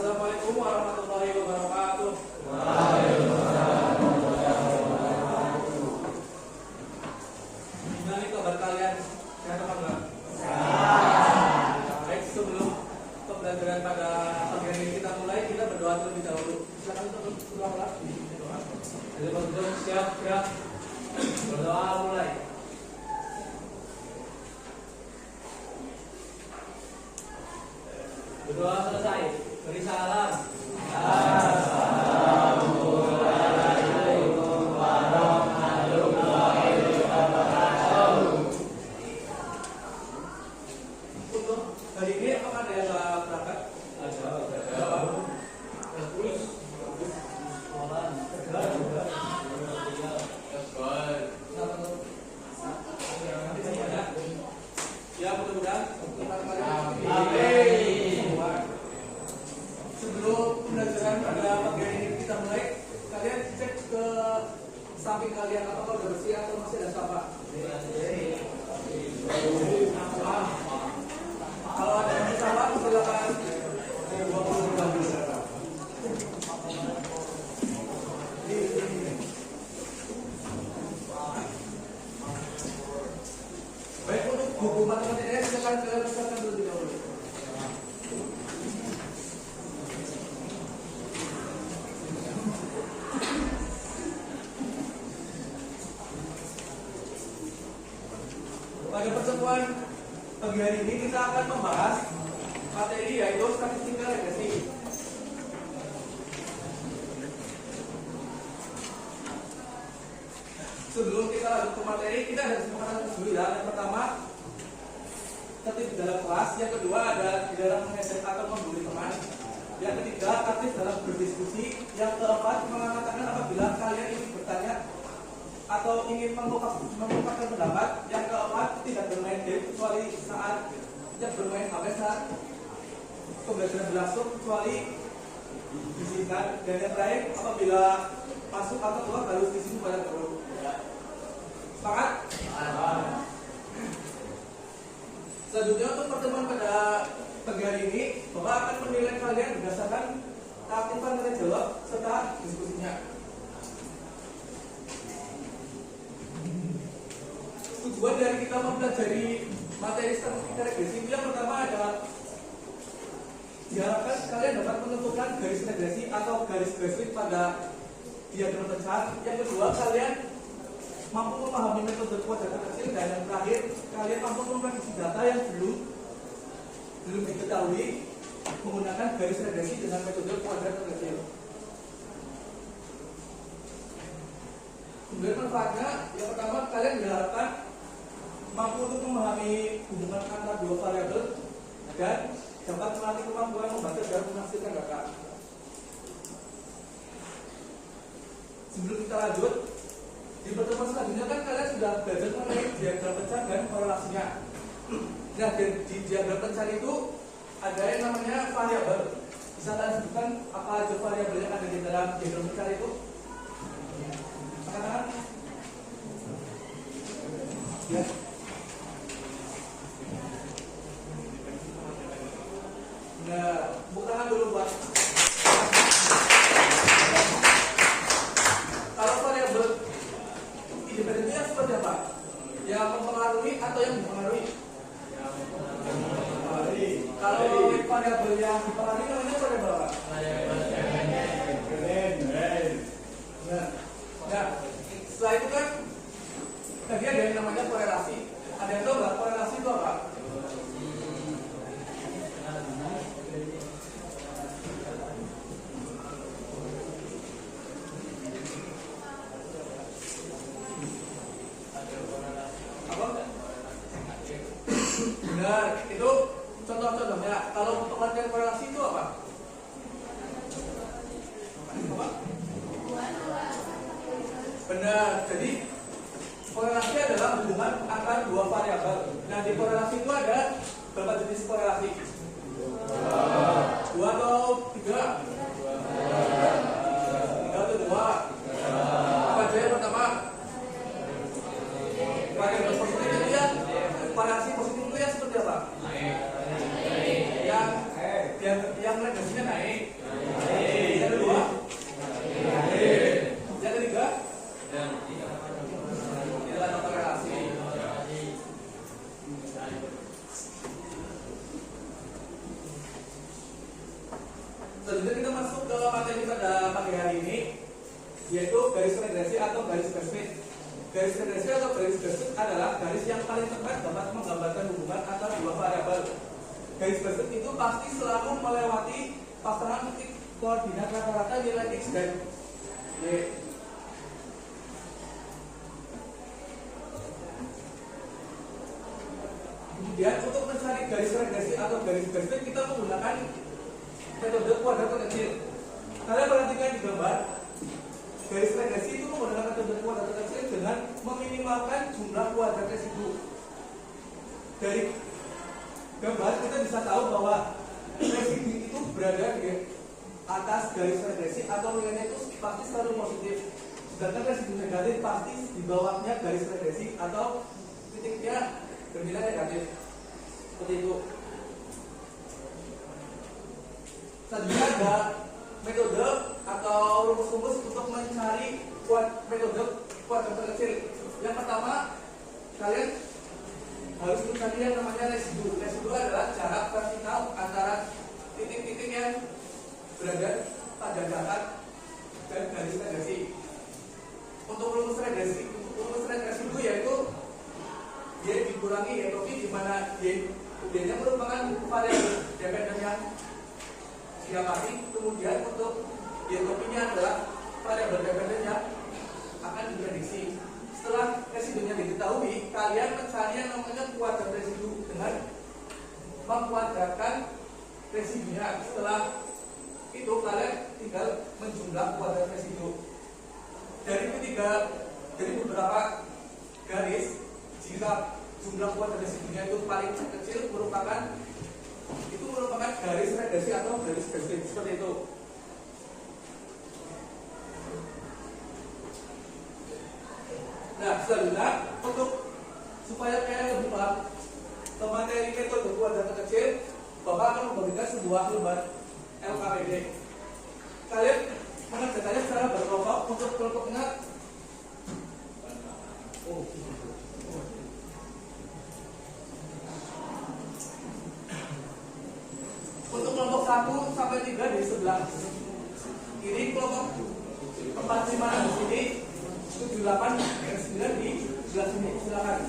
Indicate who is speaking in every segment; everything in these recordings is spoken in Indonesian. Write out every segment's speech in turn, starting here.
Speaker 1: Assalamualaikum warahmatullahi wabarakatuh. Gimana nih kabar kalian? Sehat apa enggak? Baik, sebelum pembelajaran pada pagi ini kita mulai, kita berdoa terlebih dahulu. Silakan untuk berdoa. Jadi untuk siap gerak. Berdoa mulai. Berdoa selesai. Beri salam. Assalamualaikum warahmatullahi wabarakatuh. Untuk hari ini apakah ada yang berangkat? Ada. Bagus. Ya, mudah-mudahan. Sebelum pembelajaran pada pagi ini kita mulai, kalian cek ke samping kalian apakah udah bersih atau masih ada sampah. Kalau ada yang sampah, silakan dibuang dulu. Baik, untuk buku matematikanya silakan kalian dulu dahulu. Pada pertemuan pagi hari ini kita akan membahas materi yaitu statistika regresi. Sebelum kita lanjut ke materi, kita harus mengenal dulu ya. Yang pertama, tertib dalam kelas. Yang kedua, ada di dalam mengejek atau membuli teman. Yang ketiga, aktif dalam berdiskusi. Yang keempat, mengatakan apabila kalian ingin bertanya atau ingin mengungkapkan pendapat. Yang keempat, tidak bermain game kecuali saat tidak bermain HP saat pembelajaran berlangsung kecuali diizinkan. Dan yang terakhir, apabila masuk atau keluar harus diizin pada guru. Sepakat? Selanjutnya untuk pertemuan pada pagi hari ini, Bapak akan menilai kalian berdasarkan keaktifan tanya jawab serta diskusinya. Tujuan dari kita mempelajari materi statistika regresi yang pertama adalah diharapkan kalian dapat menentukan garis regresi atau garis grafic pada diagram pecahan. Yang kedua, kalian mampu memahami metode kuadrat kecil, dan yang terakhir, kalian mampu memprediksi data yang belum diketahui menggunakan garis regresi dengan metode kuadrat kecil. Kemudian manfaatnya, yang pertama, kalian diharapkan mampu untuk memahami hubungan antara dua variabel dan dapat melatih kemampuan membaca dan menafsirkan data. Sebelum kita lanjut, di pertemuan selanjutnya kan kalian sudah belajar mengenai diagram pecah dan korelasinya. Nah, di diagram pecah itu ada yang namanya variabel. Bisa kalian sebutkan apa aja variabel yang ada di dalam diagram pecah itu? Katakan. Ya. Nah, buka tangan dulu buat. Kalau variabel independen itu seperti apa? Yang mempengaruhi atau yang dipengaruhi? Kalau variabel yang dipengaruhi namanya variabel apa? Nah, setelah itu kan tadi ada yang namanya korelasi. Ada yang tahu nggak korelasi itu apa? Benar, itu contoh-contohnya. Kalau pengertian korelasi itu apa? Benar, jadi korelasi adalah hubungan antara dua variabel. Nah, di korelasi itu ada berapa jenis korelasi? Dua atau tiga? Tiga atau dua? Apa aja yang pertama? Variabel positif itu ya, korelasi positif itu ya seperti apa? Yang regresinya naik. adalah garis yang paling tepat dapat menggambarkan hubungan antara dua variabel. Garis basic itu pasti selalu melewati pasangan titik koordinat rata-rata nilai x dan y. Kemudian untuk mencari garis regresi atau garis basic kita menggunakan metode kuadrat terkecil. Kalian perhatikan di gambar, garis regresi itu menggunakan metode kuadrat terkecil dengan meminimalkan jumlah kuadrat residu. Dari gambar kita bisa tahu bahwa residu itu berada di atas garis regresi atau nilainya itu pasti selalu positif. Sedangkan residu negatif pasti di bawahnya garis regresi atau titiknya bernilai negatif. Seperti itu. Selanjutnya ada metode atau rumus-rumus untuk mencari metode kuadrat terkecil. Yang pertama, kalian harus mencari yang namanya residu. Residu adalah jarak vertikal antara titik-titik yang berada pada datar dan garis regresi. Untuk rumus regresi itu yaitu y dikurangi y topi, di mana y-nya merupakan variabel dependen yang didapati. Kemudian untuk y topinya adalah variabel dependen yang akan diprediksi. Setelah residunya diketahui, kalian mencari yang namanya kuadrat residu dengan mengkuadratkan residunya. Setelah itu kalian tinggal menjumlah kuadrat residu. Dari beberapa garis, jika jumlah kuadrat residunya itu paling kecil merupakan garis regresi atau garis basic, seperti itu. Nah, selanjutnya untuk supaya kalian lebih paham materi metode kuadrat terkecil, Bapak akan membagikan sebuah lembar LKPD. Kalian mengerjakannya secara berkelompok. Untuk kelompoknya untuk kelompok 1 sampai 3 di sebelah kiri, kelompok 4, 5 di sini, 7, 8 dan 9 di sebelah sini. Silakan.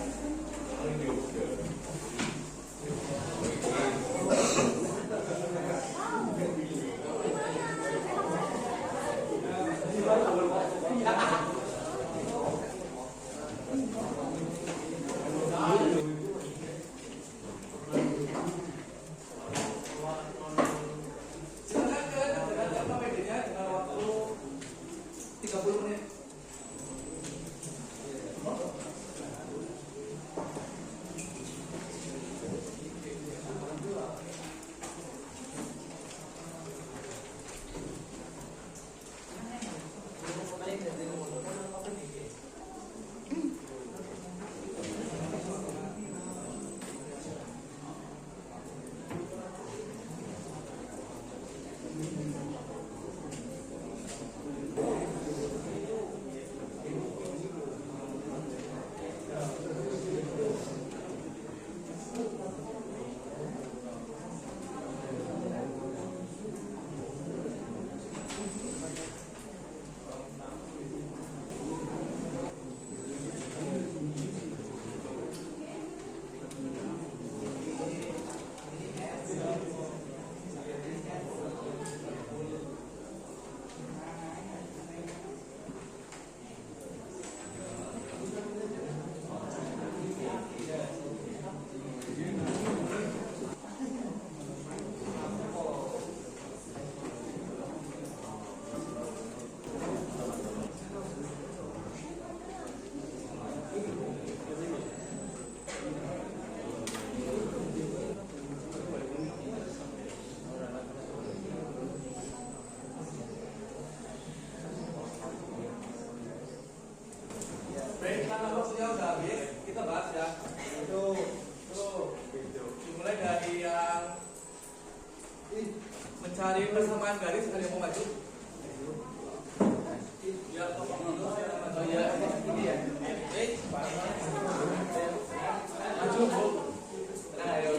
Speaker 1: Waktunya udah habis, kita bahas ya. Dimulai dari yang mencari persamaan garis. Ada yang mau maju? Ya, ini ya. Maju, Bu. Nah, ayo.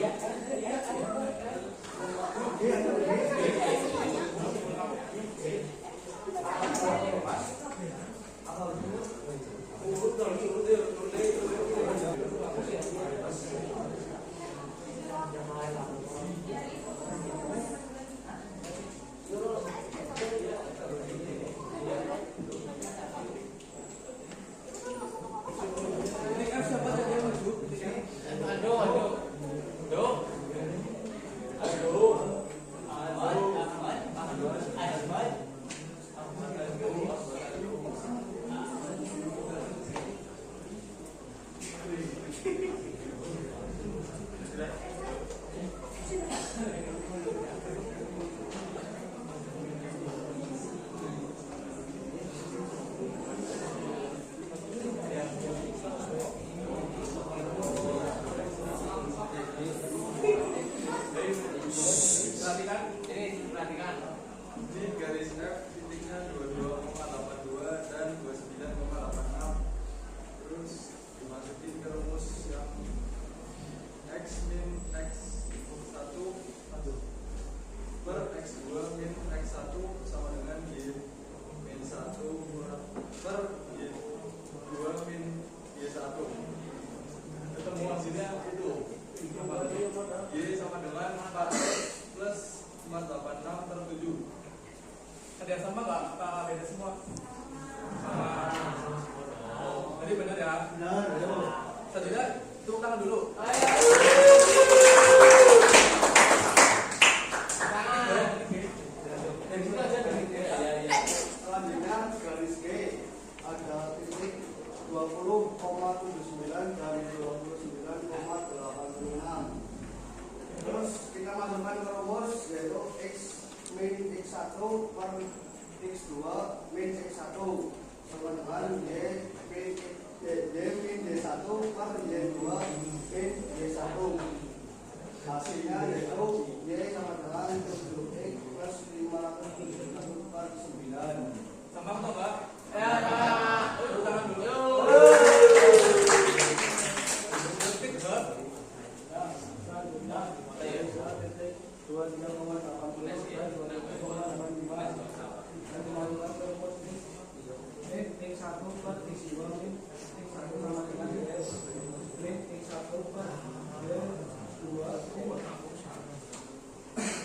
Speaker 1: Perhatikan.
Speaker 2: Di garis F titiknya 22,82 dan 29,86. Terus dimasukin ke rumus yang X min X1 per X2 min X1 sama dengan Y min 1 per Y2 min Y1.
Speaker 1: Ketemu hasilnya itu.
Speaker 2: Y sama dengan 4 plus 486 per 7.
Speaker 1: Ada yang sama nggak? Apa beda semua? Sama. Jadi benar ya?
Speaker 3: Benar.
Speaker 1: Selanjutnya tepuk tangan dulu.
Speaker 3: Selanjutnya garis G ada titik 20,79 dari 29,86. Terus kita masukkan ke rumus yaitu X min X1 per X2 min X1 sama dengan Y min Y1 per Y2 min Y1. Hasilnya yaitu Y sama dengan 7X plus 571 per 9.
Speaker 1: Sama atau enggak? Ya. Tepuk tangan dulu. Detik ke.
Speaker 3: Selanjutnya 23,80 dan 23,85 dan kembalikan ke rumus X1 per X2 min X1 sama dengan min X1 per Y2 min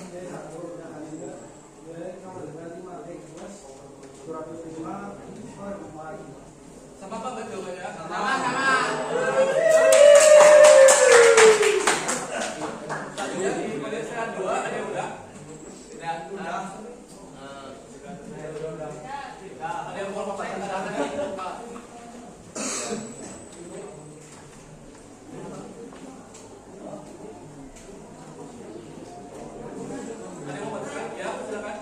Speaker 3: Y1 dan hasilnya Y sama dengan 5X plus 205 per 4.
Speaker 1: Sama apa enggak jawabannya?
Speaker 4: Sama.
Speaker 1: Selanjutnya di penyelesaian 2 ada yang udah?
Speaker 4: Udah.
Speaker 1: Ada yang mau pakai tangan? Ada yang mau pakai? Ya, silakan.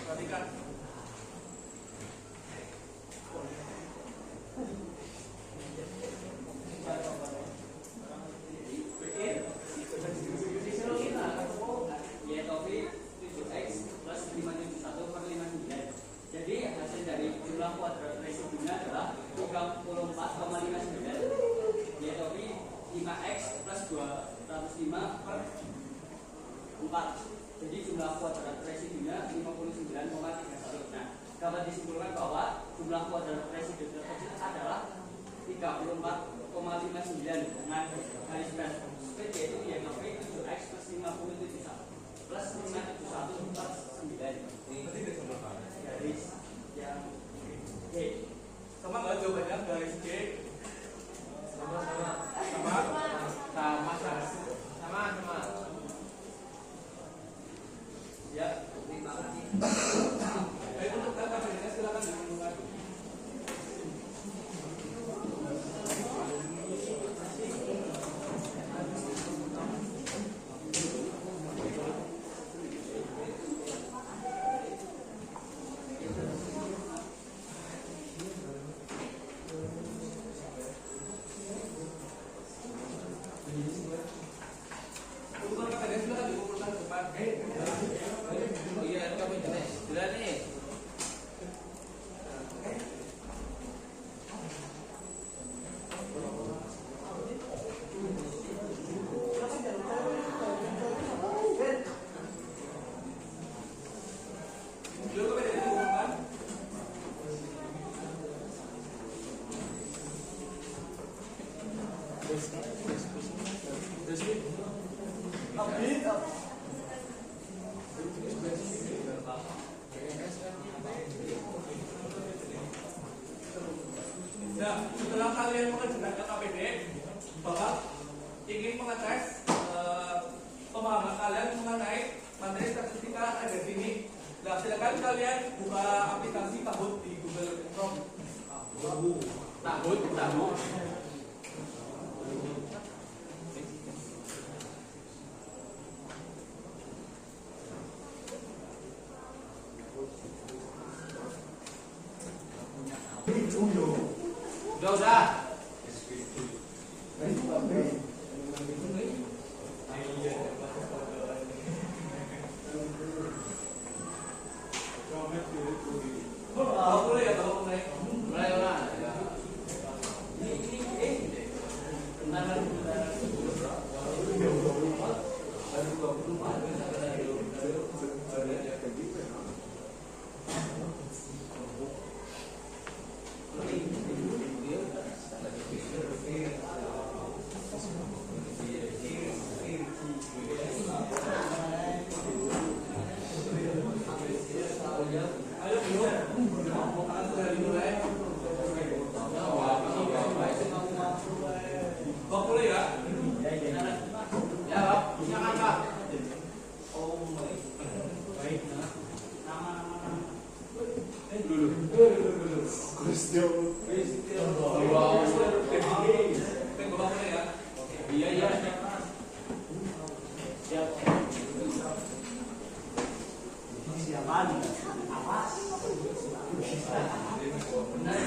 Speaker 1: Perhatikan.
Speaker 4: Jadi hasil dari jumlah kuadrat residunya adalah 34,59 yaitu 5x plus 205 per 4. Jadi jumlah kuadrat residunya 59,31. Nah, dapat disimpulkan bahwa jumlah kuadrat residu tersebut adalah 34,59 dengan garis besar yaitu YKP 7x plus 571 plus 571 per 9.
Speaker 1: Berarti dia sama.
Speaker 4: Garis yang G.
Speaker 1: Sama nggak jawabannya garis G? Sama.
Speaker 4: Ya, terima kasih.
Speaker 1: Baik, untuk data bedanya silakan dihubungkan. Untuk data bedanya silakan dikumpulkan ke depan.
Speaker 4: Oh iya, kami jelas.
Speaker 1: Nah, setelah kalian mengerjakan KKPD, Bapak ingin mengetes pemahaman kalian mengenai materi statistika ada di sini. Nah, silakan kalian buka aplikasi Kahoot di Google Chrome. Kahoot. Udah. Boleh ya kalau mulai. Ayo dulu. Sudah dimulai. Kok boleh ya? Ya, Pak. Silakan, Pak. Oh, baik. Nama. Dulu. Kristio. Wow. Bapak boleh ya? Iya. Siap. Siapaan? Apa? Benar.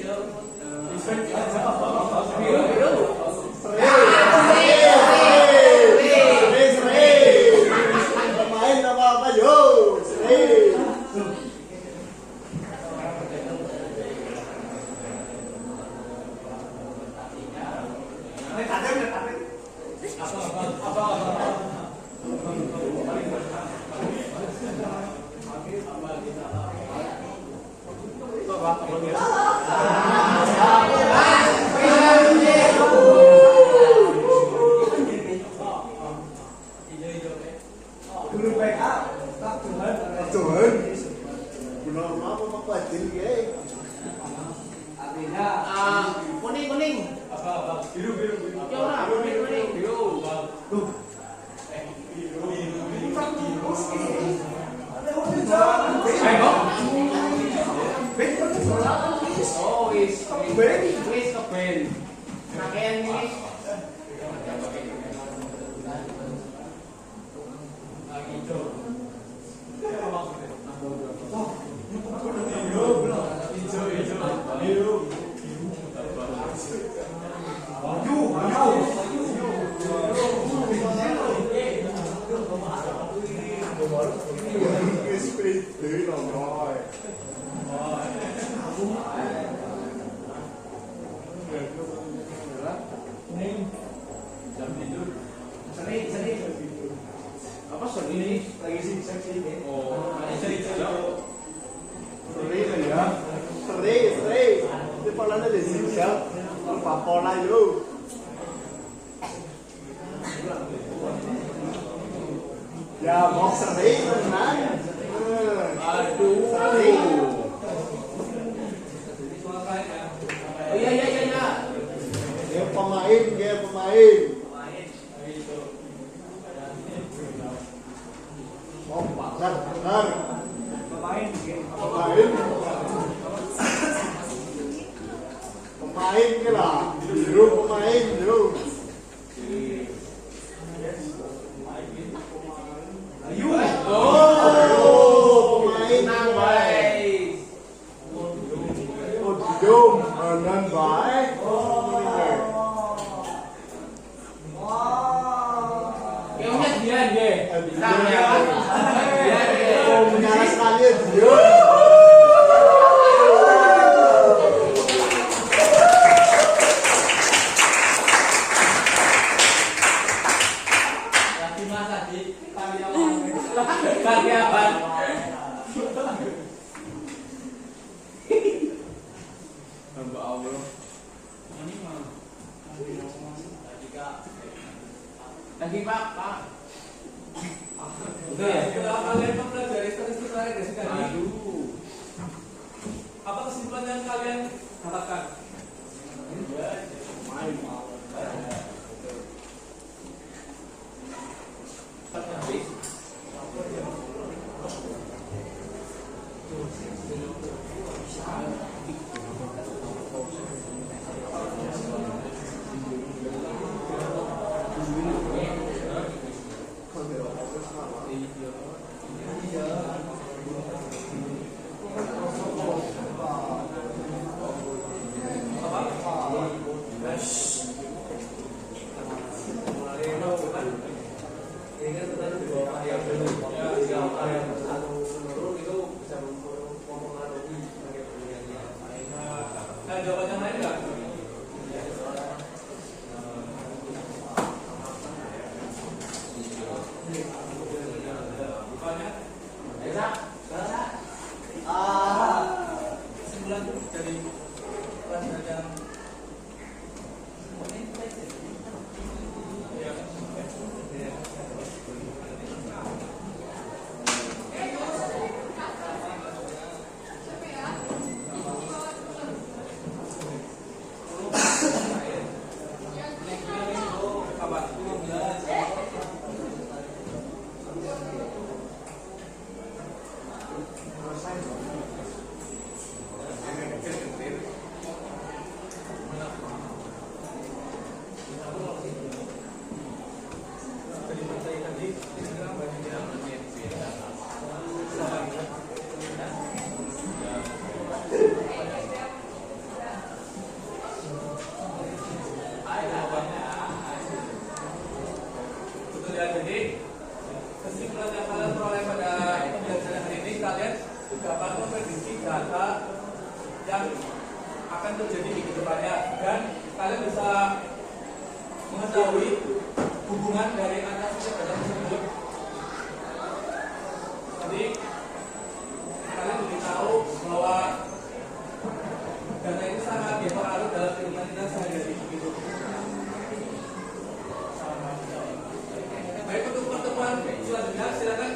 Speaker 1: Hijau.
Speaker 5: Gede loh, boy.
Speaker 2: Jam tidur.
Speaker 3: Seni. Apa seni? Lagi seksi ini.
Speaker 2: Oh,
Speaker 5: Sering ya. Sering. Di polanya di sini ya. Lupa pola yuk. Ya mau sering tenang.
Speaker 2: aduh.
Speaker 5: Sering.
Speaker 3: Oh iya.
Speaker 5: Dia pemain. Oh, benar.
Speaker 3: Pemain.
Speaker 5: Pemain ke lah. Biru pemain biru.
Speaker 3: Ayu.
Speaker 5: Oh, pemain. Oh, hidung. Anan baik.
Speaker 3: Kayaknya dia.
Speaker 5: Oh, menyala sekali ya dia.
Speaker 4: Lagi masa di karyawan.
Speaker 2: Hamba Allah.
Speaker 4: Ini mah. Lagi Pak.
Speaker 1: Oke, setelah kalian mempelajari statistik regresi tadi,
Speaker 2: Aduh.
Speaker 1: apa kesimpulan yang kalian dapatkan? Nah, jawaban yang lain nggak? Banyak. Kesimpulan dari pelajaran Betul ya, jadi kesimpulan yang kalian peroleh pada pembelajaran hari ini, kalian dapat memprediksi data yang akan terjadi di kedepannya, dan kalian bisa mengetahui hubungan dari antara setiap data tersebut. Jadi kalian jadi tahu bahwa data ini sangat berpengaruh dalam kehidupan kita sehari-hari. Baik, untuk pertemuan selanjutnya silakan